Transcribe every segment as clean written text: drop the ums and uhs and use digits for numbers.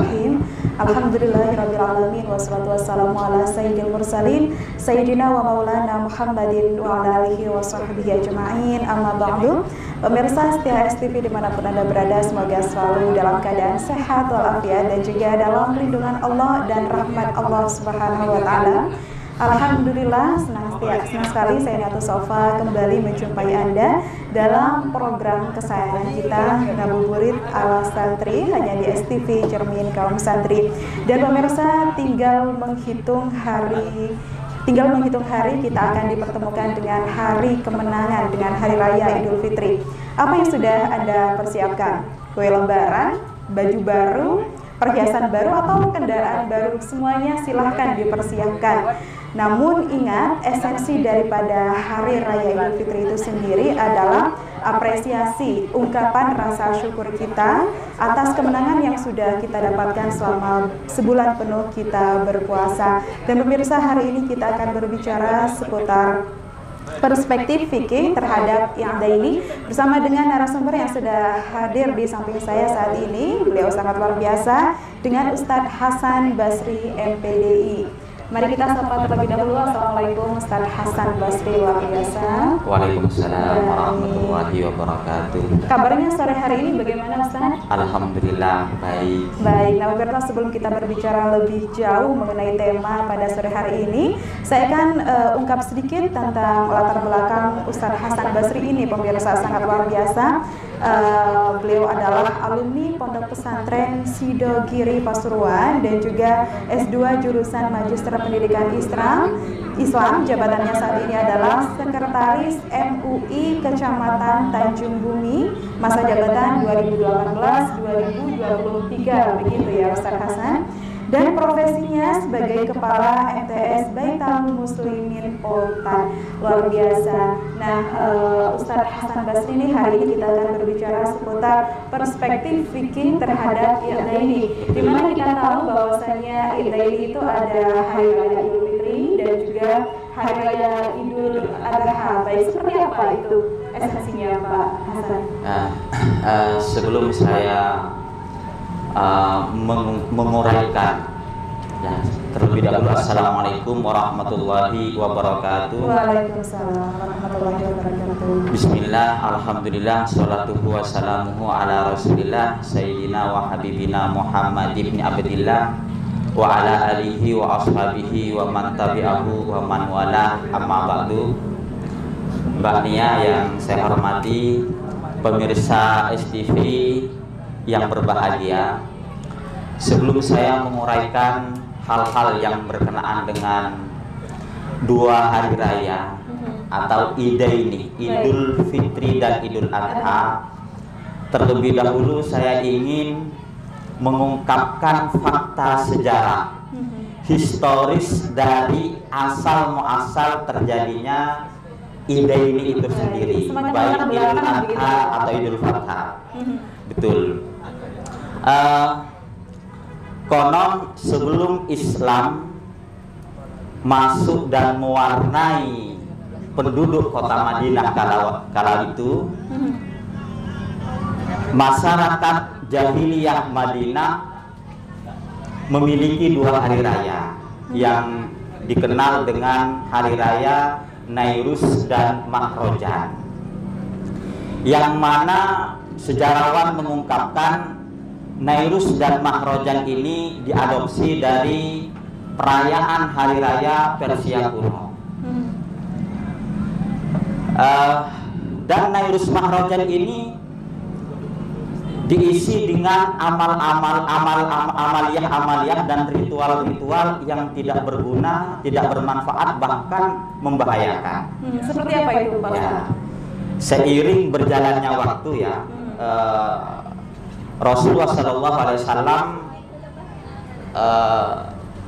Bismillahirrahmanirrahim. Alhamdulillahirabbil alamin wassalatu wassalamu ala sayyidil mursalin sayyidina wa maulana Muhammadin wa ala alihi wa sahbihi ajma'in. Amma ba'du. Pemirsa setia STV dimanapun Anda berada, semoga selalu dalam keadaan sehat walafiat dan juga dalam lindungan Allah dan rahmat Allah Subhanahu wa taala. Alhamdulillah, senang sekali saya Natu Sofa kembali menjumpai Anda dalam program kesayangan kita, Ngabuburit ala Santri, hanya di STV Cermin Kaum Santri. Dan pemirsa, tinggal menghitung hari kita akan dipertemukan dengan hari kemenangan, dengan hari raya Idul Fitri. Apa yang sudah Anda persiapkan? Kue lebaran, baju baru, perhiasan baru, atau kendaraan baru? Semuanya silahkan dipersiapkan. Namun ingat, esensi daripada hari raya Idul Fitri itu sendiri adalah apresiasi, ungkapan rasa syukur kita atas kemenangan yang sudah kita dapatkan selama sebulan penuh kita berpuasa. Dan pemirsa, hari ini kita akan berbicara seputar perspektif fikih terhadap I'daini bersama dengan narasumber yang sudah hadir di samping saya saat ini. Beliau sangat luar biasa, dengan Ustadz Hasan Basri MPDI. Mari kita sapa terlebih dahulu. Assalamualaikum Ustadz Hasan Basri, luar biasa. Waalaikumsalam warahmatullahi wabarakatuh. Kabarnya sore hari ini bagaimana Ustadz? Alhamdulillah baik. Baik, nah pemirsa, sebelum kita berbicara lebih jauh mengenai tema pada sore hari ini, saya akan ungkap sedikit tentang latar belakang Ustadz Hasan Basri ini. Pemirsa, sangat luar biasa. Beliau adalah alumni Pondok Pesantren Sidogiri Pasuruan dan juga S2 jurusan Magister Pendidikan Islam. Jabatannya saat ini adalah Sekretaris MUI Kecamatan Tanjung Bumi, masa jabatan 2018-2023, begitu ya Ustadz Hasan. Dan profesinya sebagai Kepala MTS Baitul Muslimin Poltan, luar biasa. Nah, Ustadz Hasan Basri ini hari ini kita akan berbicara seputar perspektif fikih terhadap I'daini, di mana kita tahu bahwasanya I'daini itu ada hari raya Idul Fitri dan juga hari raya Idul Adha. Baik, seperti apa itu esensinya Pak Hasan? Sebelum saya menguraikan ya, terlebih dahulu, assalamualaikum warahmatullahi wabarakatuh. Waalaikumsalam warahmatullahi wabarakatuh. Bismillah, alhamdulillah, salatuhu wassalamuhu ala rasulillah sayyidina wa habibina Muhammad ibn Abdillah wa ala alihi wa ashabihi wa man tabi'ahu wa man wala, amma ba'du. Mbak Nia yang saya hormati, pemirsa STV yang berbahagia, sebelum saya menguraikan hal-hal yang berkenaan dengan dua hari raya atau I'daini, Idul Fitri dan Idul Adha, terlebih dahulu saya ingin mengungkapkan fakta sejarah historis dari asal muasal terjadinya I'daini itu sendiri, baik Idul Adha atau Idul Fitri. Betul. Konon sebelum Islam masuk dan mewarnai penduduk kota Madinah kala itu, masyarakat jahiliyah Madinah memiliki dua hari raya yang dikenal dengan hari raya Nairus dan Mahrojan, yang mana sejarawan mengungkapkan Nairus dan Mahrojan ini diadopsi dari perayaan hari raya Persia kuno. Dan Nairus Mahrojan ini diisi dengan amaliyah dan ritual-ritual yang tidak berguna, tidak bermanfaat, bahkan membahayakan. Seperti apa itu Pak? Ya, seiring berjalannya waktu ya, Rasulullah SAW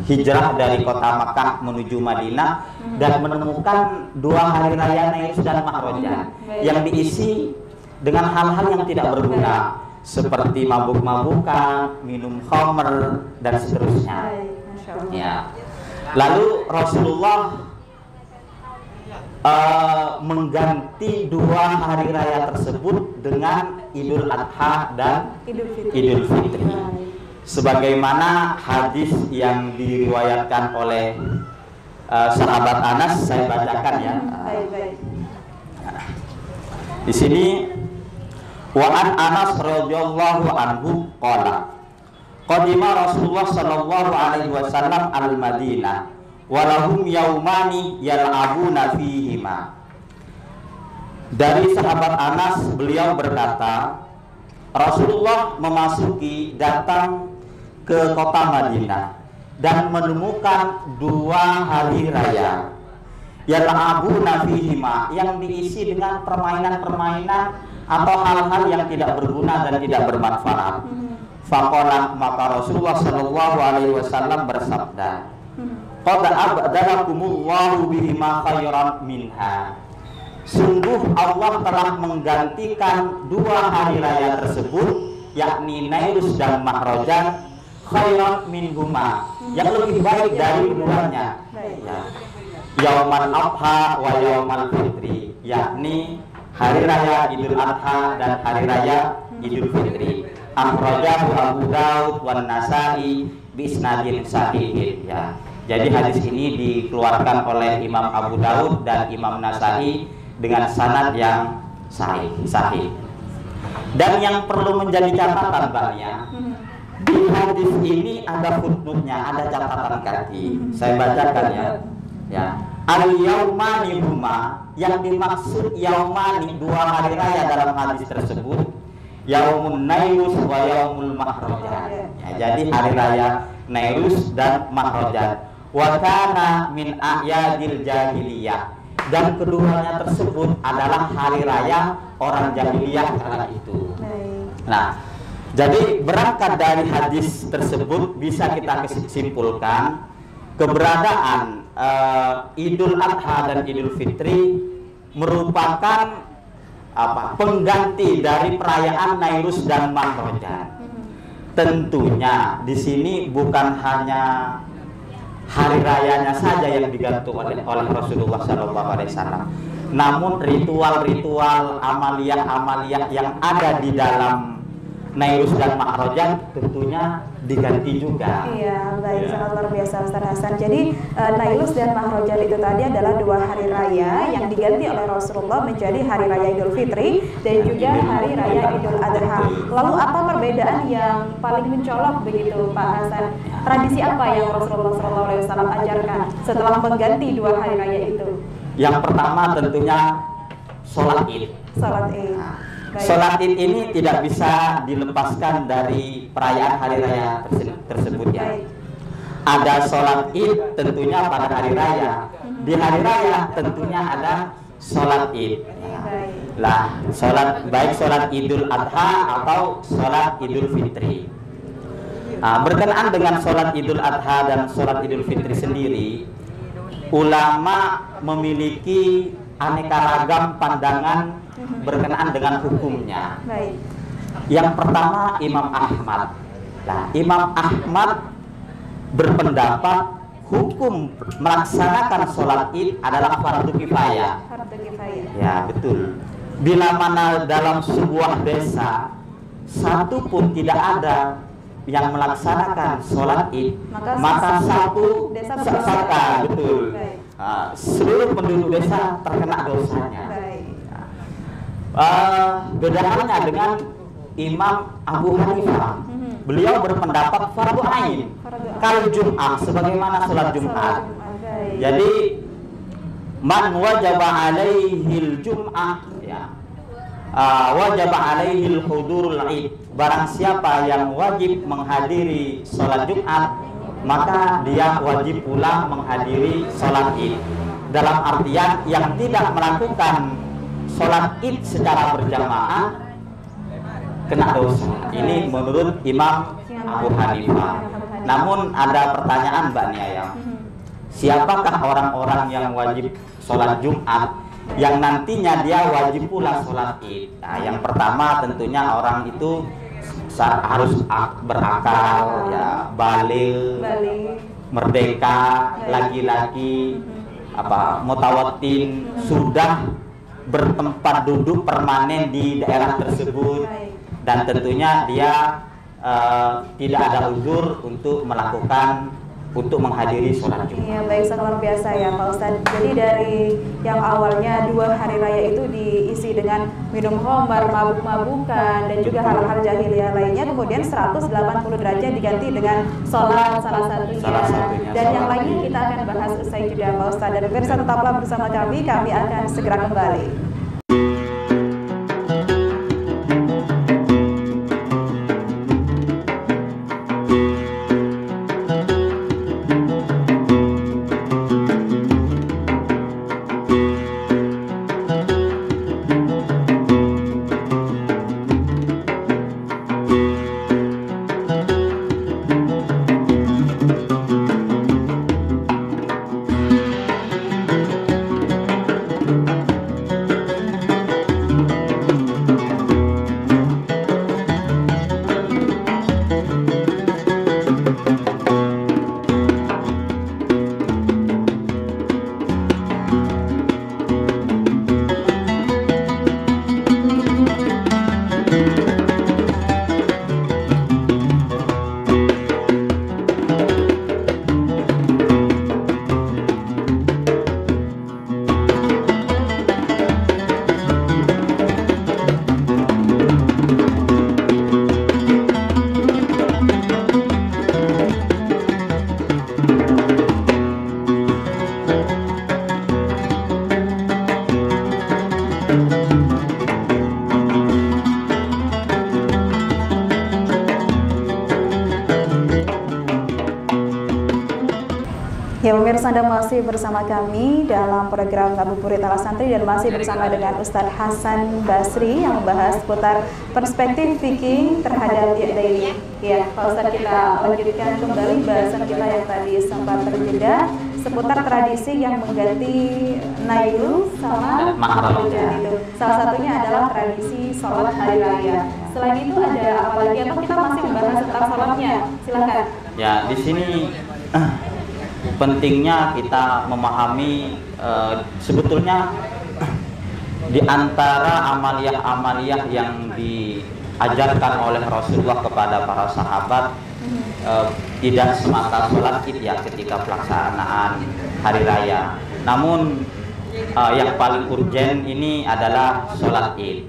hijrah dari kota Makkah menuju Madinah dan menemukan dua hari raya Nairus dan Mahrojan yang diisi dengan hal-hal yang tidak berguna, seperti mabuk-mabukan, minum khamr dan seterusnya. Ya. Lalu Rasulullah mengganti dua hari raya tersebut dengan Idul Adha dan Idul Fitri, sebagaimana hadis yang diriwayatkan oleh sahabat Anas. Saya bacakan ya. Di sini wa an Anas radhiyallahu anhu qala qadima Rasulullah sallallahu alaihi wasallam al-Madinah wa lahum yaumani yal'abuna fihima. Dari sahabat Anas, beliau berkata, Rasulullah datang ke kota Madinah dan menemukan 2 hari raya yal'abuna fihima, yang diisi dengan permainan-permainan atau hal-hal yang tidak berguna dan tidak bermanfaat. Faqala, maka Rasulullah sallallahu alaihi wasallam bersabda, qad abdalakumullahu bihima khairan minha. Sungguh Allah telah menggantikan 2 hari raya tersebut, yakni Nairus dan Mahrojan, khairan minhuma, yang lebih baik dari keduanya. Ya. Yaumal Adha wa Yaumal Fitri, yakni hari raya Idul Adha dan hari raya Idul Fitri. Akhrajahu Abu Daud wan Nasa'i bi isnadin sahihin. Ya. Jadi hadis ini dikeluarkan oleh Imam Abu Daud dan Imam Nasa'i dengan sanad yang sahih. Dan yang perlu menjadi catatan Mbaknya, di hadis ini ada footnote-nya, ada catatan kaki. Saya bacakan ya. Ya. Al-yaumani huma, yang dimaksud yaumani 2 hari raya dalam hadis tersebut, yaumun Nairus wa yaumul Mahrojan. Ya, jadi hari raya Nairus dan Mahrojan. Wa kana min a'yadil jahiliyah, dan keduanya tersebut adalah hari raya orang jahiliyah kala itu. Nah, jadi berangkat dari hadis tersebut bisa kita simpulkan keberadaan Idul Adha dan Idul Fitri merupakan pengganti dari perayaan Nairus dan Mahrojan. Tentunya di sini bukan hanya hari rayanya saja yang diganti oleh Rasulullah SAW, namun ritual-ritual, amaliyah-amaliyah yang ada di dalam Nairus dan Mahrojan tentunya diganti juga. Iya, baik, sangat luar biasa Ustaz Hasan. Jadi Nairus dan Mahrojan itu tadi adalah 2 hari raya yang diganti oleh Rasulullah menjadi hari raya Idul Fitri dan juga hari raya Idul Adha. Lalu apa perbedaan yang paling mencolok begitu Pak Hasan? Tradisi apa yang Rasulullah SAW ajarkan setelah mengganti 2 hari raya itu? Yang pertama tentunya sholat Id. Sholat Id. Sholat Id ini tidak bisa dilepaskan dari perayaan hari raya tersebut ya. Ada sholat Id tentunya pada hari raya. Di hari raya tentunya ada sholat Id. Lah, baik sholat Idul Adha atau sholat Idul Fitri. Nah, berkenaan dengan sholat Idul Adha dan sholat Idul Fitri sendiri, ulama memiliki aneka ragam pandangan berkenaan dengan hukumnya. Baik. Yang pertama Imam Ahmad. Nah, Imam Ahmad berpendapat hukum melaksanakan sholat Id adalah fardu kifayah. Fardu kifayah. Ya, betul. Bila mana dalam sebuah desa satu pun tidak ada yang melaksanakan sholat Id, maka satu desa betul. Seluruh penduduk desa terkena dosanya. Beda halnya dengan Imam Abu Hanifah. Beliau berpendapat fardu ain kal Jum'ah, sebagaimana sholat Jumat. Jadi man wajaba alaihil Jum'ah, ya, wajaba alaihil hudurul Id. Barang siapa yang wajib menghadiri sholat Jumat, maka dia wajib pula menghadiri sholat Id. Dalam artian yang tidak melakukan sholat Id secara berjamaah kena dosa. Ini menurut Imam Abu Hanifah. Namun ada pertanyaan Mbak Nia, siapakah orang-orang yang wajib sholat Jumat yang nantinya dia wajib pula sholat Id? Nah, yang pertama tentunya orang itu harus berakal, ya, baligh, merdeka, laki-laki, mutawatin, sudah bertempat duduk permanen di daerah tersebut, dan tentunya dia tidak ada uzur untuk menghadiri sholat Jumat. Iya, baik, sangat luar biasa ya Pak Ustadz. Jadi dari yang awalnya 2 hari raya itu diisi dengan minum khamar, mabuk-mabukan, dan juga hal-hal jahiliyah lainnya, kemudian 180 derajat diganti dengan sholat salah satunya. Dan yang lainnya kita akan bahas usai jeda Pak Ustadz. Dan pemirsa tetaplah bersama kami akan segera kembali. Ya pemirsa, Anda masih bersama kami dalam program Ngabuburit ala Santri dan masih bersama dengan Ustadz Hasan Basri yang membahas seputar perspektif fikih terhadap Ya'daini. Ya Pak Ustadz, kita lanjutkan kembali bahasan kita yang tadi sempat terjeda seputar tradisi yang mengganti Nailul sama Mahram itu. Salah satunya adalah tradisi sholat hari raya. Selain itu ada apa lagi? Atau kita masih membahas tentang sholatnya? Silakan. Ya, di sini pentingnya kita memahami sebetulnya di antara amaliyah-amaliyah yang diajarkan oleh Rasulullah kepada para sahabat tidak semata sholat Id ya ketika pelaksanaan hari raya. Namun yang paling urgen ini adalah sholat Id.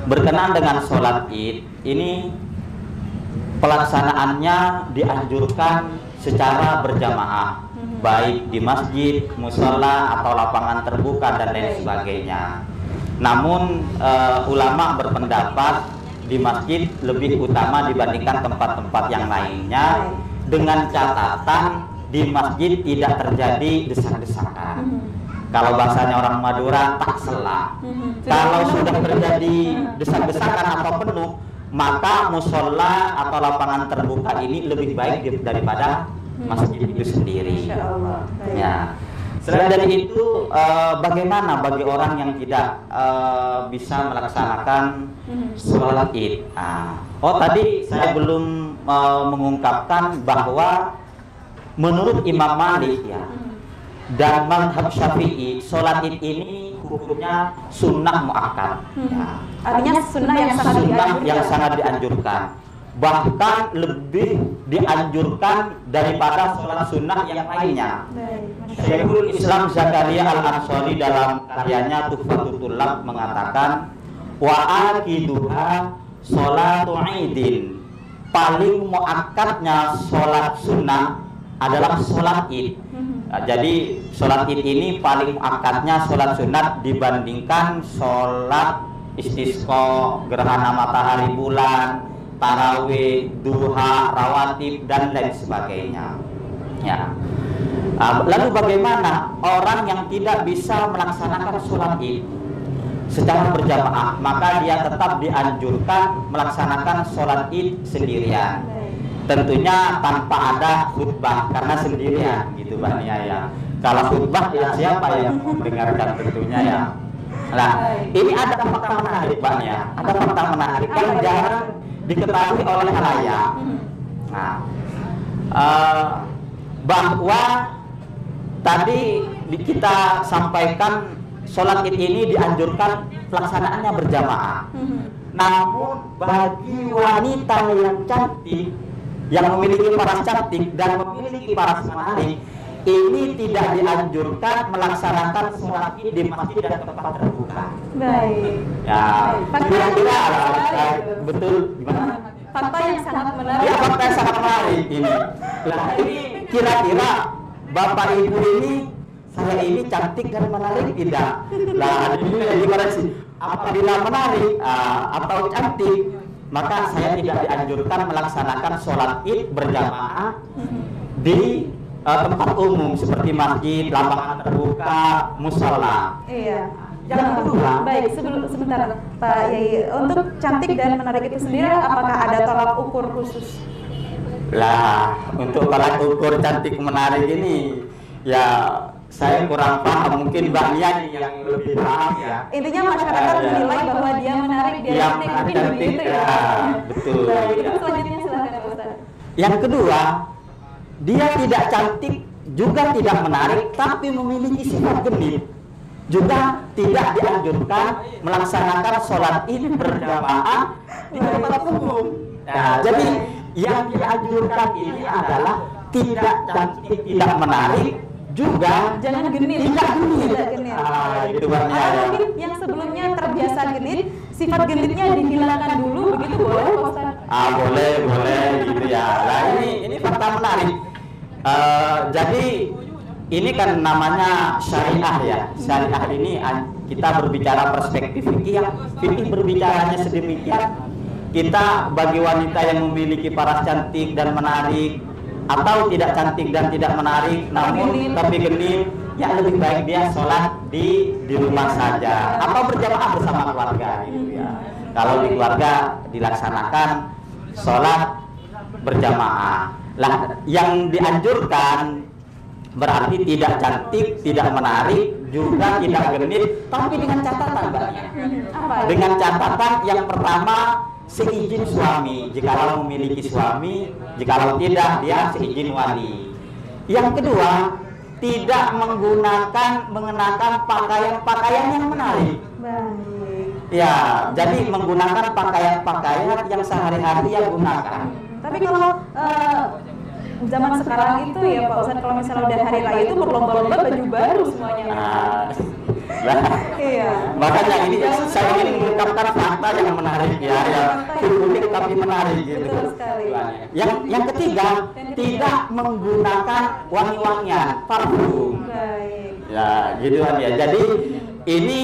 Berkenaan dengan sholat Id ini pelaksanaannya dianjurkan secara berjamaah, baik di masjid, musola atau lapangan terbuka dan lain sebagainya. Namun ulama berpendapat di masjid lebih utama dibandingkan tempat-tempat yang lainnya, dengan catatan di masjid tidak terjadi desak-desakan. Kalau bahasanya orang Madura, tak selah. Kalau sudah terjadi desak-desakan atau penuh, maka musola atau lapangan terbuka ini lebih baik daripada masjid itu sendiri. Ya. Selain dari itu, bagaimana bagi orang yang tidak bisa melaksanakan sholat Id? Tadi saya belum mengungkapkan bahwa menurut Imam Malik ya dan mazhab Syafi'i, sholat Id ini hukumnya sunnah muakkad. Ya. Artinya sunnah yang sangat dianjurkan. Bahkan lebih dianjurkan daripada sholat sunnah yang lainnya. Syekhul Islam Zakaria Al-Ansari dalam karyanya Tuhfatul Tullab mengatakan, wa akiduha sholatu idin, paling muakkadnya sholat sunnah adalah sholat Id. Jadi sholat Id ini paling muakkadnya sholat sunat dibandingkan sholat istisqa, gerhana matahari bulan, tarawih, duha, rawatib dan lain sebagainya. Ya. Lalu bagaimana orang yang tidak bisa melaksanakan sholat Id secara berjamaah? Maka dia tetap dianjurkan melaksanakan sholat Id sendirian. Tentunya tanpa ada khutbah karena sendirian gitu Mbak Nia ya. Kalau khutbah ya siapa yang mendengarkan tentunya ya. Nah, ini ada fakta menarik Mbak Nia. Ada fakta menarik yang jarang diketahui oleh halayak. Nah, bahwa tadi kita sampaikan sholat Id ini dianjurkan pelaksanaannya berjamaah. Namun bagi wanita yang cantik, yang memiliki paras cantik dan memiliki paras menarik, ini tidak dianjurkan melaksanakan sholat id di masjid dan tempat terbuka. Baik. Ya, kira-kira betul gimana? Fakta yang sangat menarik. Ya, fakta yang sangat menarik ini. Nah, ini kira-kira Bapak Ibu ini, saya ini cantik dan menarik tidak? Nah, ini yang dikoreksi. Apabila menarik atau cantik, maka saya tidak dianjurkan melaksanakan sholat id berjamaah di tempat umum seperti masjid, lapangan terbuka, musola. Iya. Yang kedua, baik, sebentar Pak Yai, untuk cantik dan menarik itu sendiri apakah ada tolak ukur khusus? Lah, untuk tolak ukur cantik menarik ini ya saya kurang paham, mungkin Mbak Nia yang lebih paham ya. Intinya masyarakat menilai bahwa dia menarik, dia cantik, begitu ya. Betul. Baik, itu selanjutnya silakan Pak Ustaz. Yang kedua, dia tidak cantik juga tidak menarik tapi memiliki sifat genit, juga tidak dianjurkan melaksanakan sholat id berjamaah di tempat umum. Nah, jadi yang dianjurkan ini adalah tidak cantik, tidak menarik, juga jangan genit. Tidak genit. Itu Atau mungkin yang sebelumnya terbiasa genit, sifat genitnya dihilangkan dulu, begitu boleh Pak Ustaz? Boleh gitu ya. Nah, ini fakta menarik. Jadi ini kan namanya syariah ya. Syariah ini kita berbicara perspektif fikih, fikih berbicaranya sedemikian. Kita bagi wanita yang memiliki paras cantik dan menarik, atau tidak cantik dan tidak menarik namun tapi genit, ya lebih baik dia sholat di rumah saja atau berjamaah bersama keluarga gitu ya. Kalau di keluarga dilaksanakan sholat berjamaah. Lah, yang dianjurkan berarti tidak cantik, tidak menarik, juga tidak genit, tapi dengan catatan Mbak. Dengan catatan yang pertama, seizin suami, jikalau memiliki suami, jikalau tidak dia seizin wali. Yang kedua, tidak mengenakan pakaian-pakaian yang menarik. Ya, jadi menggunakan pakaian-pakaian yang sehari-hari ia gunakan. Tapi kalau zaman sekarang itu ya Pak Ustadz, kalau misalnya udah hari raya itu berlomba-lomba baju baru semuanya. Iya. Makanya ini saya ingin mengungkapkan fakta yang menarik ya, yang unik tapi menarik gitu. Betul sekali. Yang ketiga, tidak menggunakan wangi-wangian, parfum. Baik. Ya, gitu kan ya. Jadi ini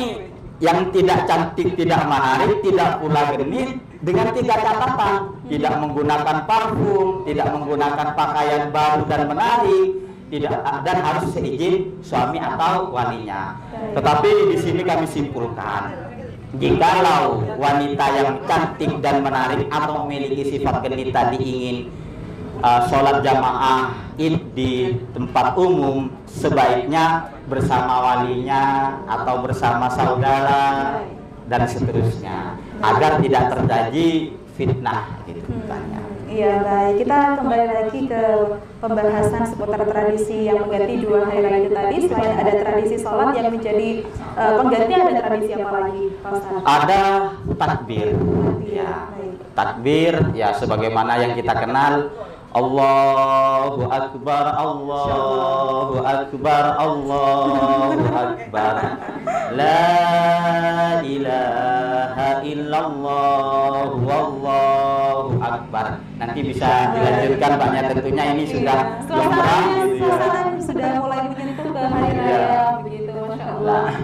yang tidak cantik, tidak menarik, tidak pula genit, dengan 3 catatan: tidak menggunakan parfum, tidak menggunakan pakaian baru dan menarik, tidak, dan harus seizin suami atau walinya. Tetapi di sini kami simpulkan, jikalau wanita yang cantik dan menarik atau memiliki sifat genit tadi ingin sholat jamaah id di tempat umum, sebaiknya bersama walinya atau bersama saudara dan seterusnya, agar tidak terjadi fitnah gitu. Iya, baik. Kita kembali lagi ke pembahasan seputar tradisi yang mengganti 2 hari raya itu tadi. Selain ada tradisi sholat yang menjadi pengganti, ada tradisi apa lagi, Pak Ustaz? Ada takbir. Ya, takbir ya sebagaimana yang kita kenal. Allahu Akbar, Allahu Akbar, Allahu Akbar, La ilaha illallah, Wallahu Akbar. Nanti bisa dilanjutkan banyak, tentunya ini sudah suasana sudah mulai menyentuh ke hari raya begitu, Masya Allah.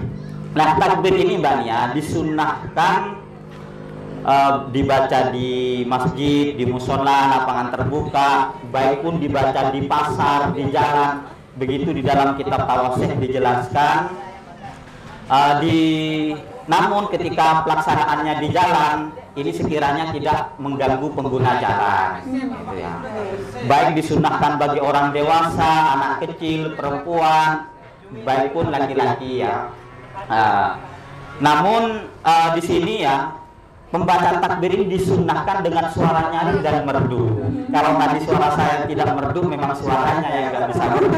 Nah, takbir ini Mbak Nia disunahkan dibaca di masjid, di musola, lapangan terbuka, baik pun dibaca di pasar, di jalan. Begitu di dalam kitab Tawasih dijelaskan. Namun ketika pelaksanaannya di jalan, ini sekiranya tidak mengganggu pengguna jalan. Gitu ya. Baik disunahkan bagi orang dewasa, anak kecil, perempuan, baik pun laki-laki ya. Namun di sini ya, pembacaan takbir ini disunahkan dengan suara nyaring dan merdu. Kalau tadi suara saya tidak merdu, memang suaranya yang nggak bisa merdu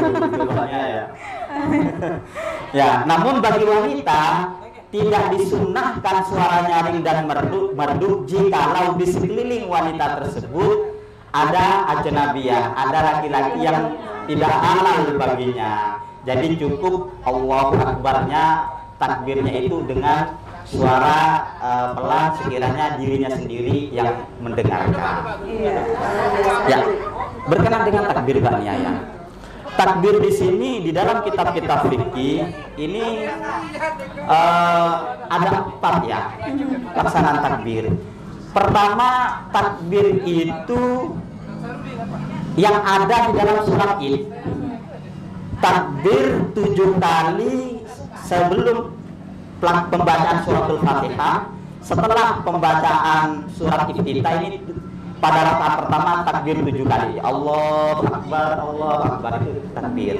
ya. Ya, namun bagi wanita tidak disunnahkan suara nyaring dan merdu jikalau di sekeliling wanita tersebut ada ajnabiyah, ada laki-laki yang tidak halal baginya. Jadi cukup Allahu Akbarnya, takbirnya itu dengan suara pelan sekiranya dirinya sendiri yang mendengarkan. Ya, berkenaan dengan takbir Mbak Nia ya. Takbir di sini di dalam kitab-kitab fikih ini ada 4 ya pelaksanaan takbir. Pertama, takbir itu yang ada di dalam surat Id. Takbir 7 kali sebelum pembacaan suratul Fatihah. Setelah pembacaan surat Iftitah ini pada rakaat pertama takbir 7 kali. Allahu Akbar itu takbir.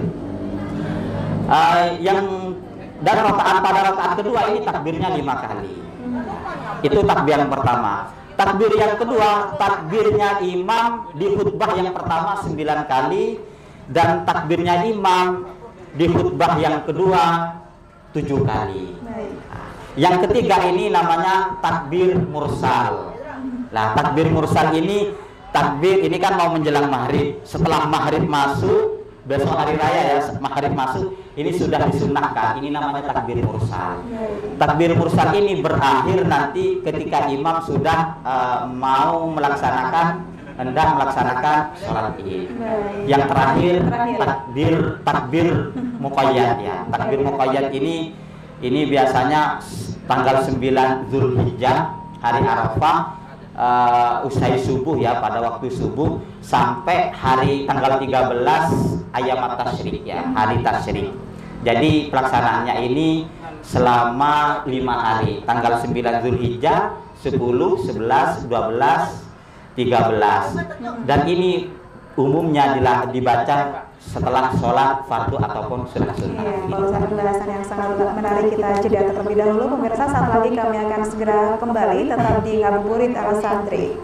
Dan pada rakaat kedua ini takbirnya 5 kali. Itu takbir yang pertama. Takbir yang kedua, takbirnya imam di khutbah yang pertama 9 kali dan takbirnya imam di khutbah yang kedua 7 kali. Yang ketiga ini namanya takbir mursal. Nah, takbir mursal ini kan mau menjelang maghrib. Setelah maghrib masuk, besok hari raya ya, maghrib masuk, ini sudah disunahkan. Ini namanya takbir mursal. Takbir mursal ini berakhir nanti ketika imam sudah hendak melaksanakan sholat Id. Yang terakhir takbir muqayyad ya. Takbir muqayyad ini biasanya tanggal 9 Zulhijjah hari Arafah. Usai subuh ya, pada waktu subuh sampai hari tanggal 13 Ayyamat Tasyrik ya, hari tasyrik. Jadi pelaksanaannya ini selama 5 hari, tanggal 9 Zulhijjah, 10, 11, 12, 13. Dan ini umumnya dibaca setelah sholat fardu ataupun sunnah. Iya, barusan pembahasan yang sangat menarik. Kita jeda terlebih dahulu pemirsa. Saat lagi kami akan segera kembali tetap di Ngabuburit ala Santri.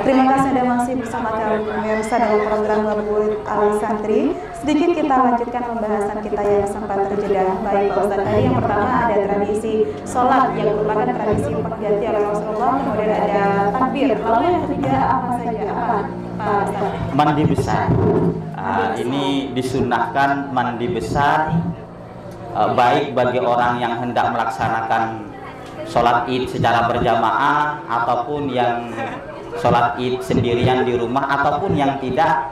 Terima kasih Anda masih bersama kami pemirsa dalam program Ngabuburit ala Santri. Sedikit kita lanjutkan pembahasan kita yang sempat terjeda. Baik Pak Ustadz, tadi yang pertama ada tradisi sholat yang merupakan tradisi diganti oleh Rasulullah. Kemudian ada takbir. Lalu yang ketiga apa saja? Apa Pak Ustadz? Mandi besar. Ini disunahkan mandi besar, baik bagi orang yang hendak melaksanakan sholat Id secara berjamaah ataupun yang sholat Id sendirian di rumah ataupun yang tidak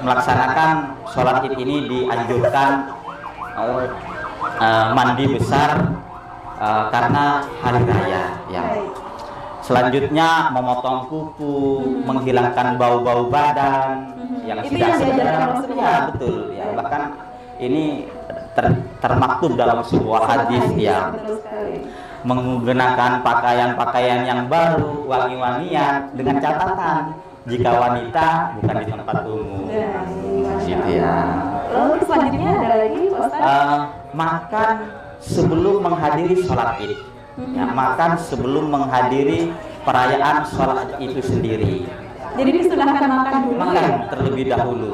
melaksanakan sholat Id ini dianjurkan mandi besar karena hari raya ya. Selanjutnya memotong kuku, menghilangkan bau-bau badan yang tidak sedang. Ya betul ya, bahkan ini termaktub dalam sebuah hadis ya. Menggunakan pakaian-pakaian yang baru, wangi-wangian, dengan catatan jika wanita bukan di tempat umum. Gitu ya. Lalu selanjutnya ada lagi makan sebelum menghadiri sholat Id. Ya, makan sebelum menghadiri perayaan sholat itu sendiri. Jadi disunahkan makan dulu. Makan terlebih dahulu.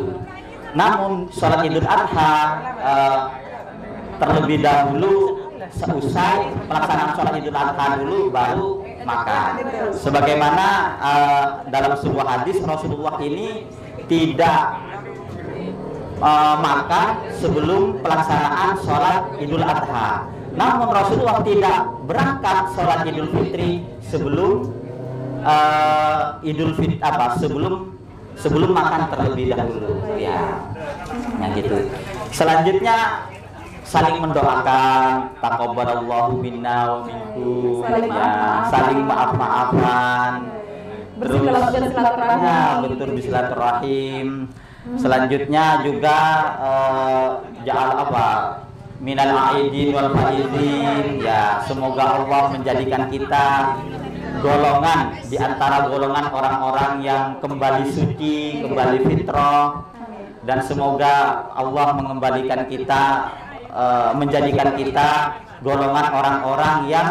Namun sholat Idul Adha terlebih dahulu, seusai pelaksanaan sholat Idul Adha dulu baru makan. Sebagaimana dalam sebuah hadis Rasulullah ini tidak makan sebelum pelaksanaan sholat Idul Adha. Namun Rasulullah tidak berangkat sholat Idul Fitri sebelum sebelum makan terlebih dahulu, ya. Nah gitu. Selanjutnya saling mendoakan, taqabbalallahu minna wa minkum, ya, saling maaf-maafan. Terus ya, betul bersilaturahim. Selanjutnya juga ja'al minal aidin wal faizin, ya, semoga Allah menjadikan kita golongan di antara golongan orang-orang yang kembali suci, kembali fitrah, dan semoga Allah mengembalikan kita, menjadikan kita golongan orang-orang yang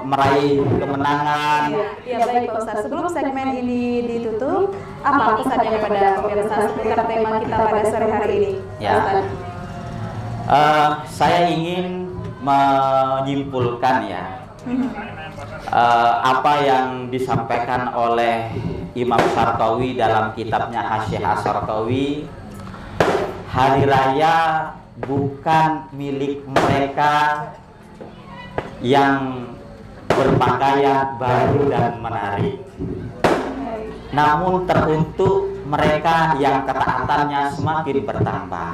meraih kemenangan. Ya baik Pak Ustaz, sebelum segmen ini ditutup, apa pesannya kepada pemirsa seputar tema kita pada sore hari ini? Ya, saya ingin menyimpulkan ya apa yang disampaikan oleh Imam Syarqawi dalam kitabnya Hasyiah Syarqawi. Hari raya bukan milik mereka yang berpakaian baru dan menarik, namun teruntuk mereka yang ketaatannya semakin bertambah.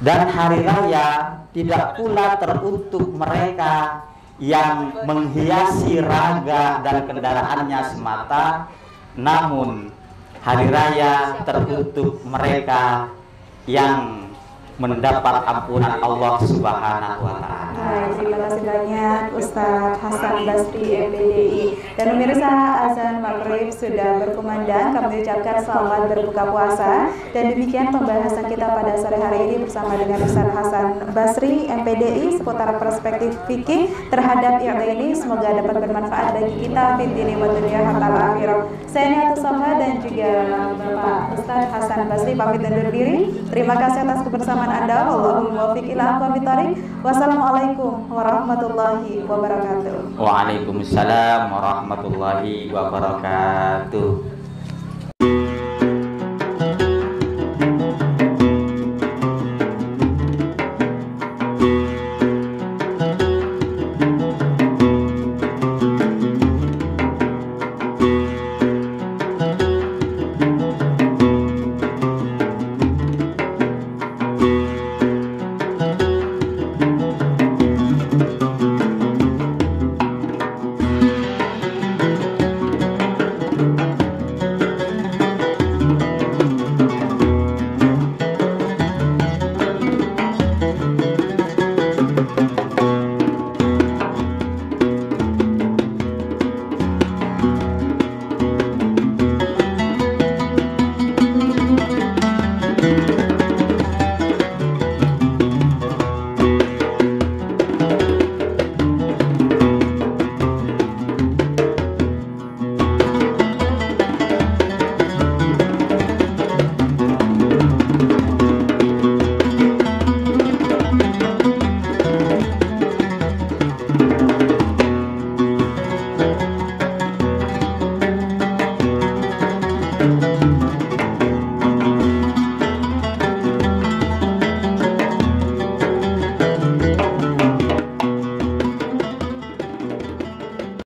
Dan hari raya tidak pula teruntuk mereka yang menghiasi raga dan kendaraannya semata, namun hari raya teruntuk mereka yang mendapat ampunan Allah Subhanahu wa Ta'ala. Terima kasih banyak Ustadz Hasan Basri MPDI. Dan pemirsa, azan maghrib sudah berkumandang. Kami ucapkan selamat berbuka puasa. Dan demikian pembahasan kita pada sore hari ini bersama dengan Ustadz Hasan Basri MPDI seputar perspektif fikih terhadap i'dha ini. Semoga dapat bermanfaat bagi kita fid dini wa dunya hatta akhirah. Saya Niatus Sofa dan juga Bapak Ustadz Hasan Basri pamit undur diri. Terima kasih atas kebersamaan Anda. Wallahul muwaffiq ila aqwamit thoriq. Wassalamualaikum warahmatullahi wabarakatuh. Waalaikumsalam warahmatullahi wabarakatuh.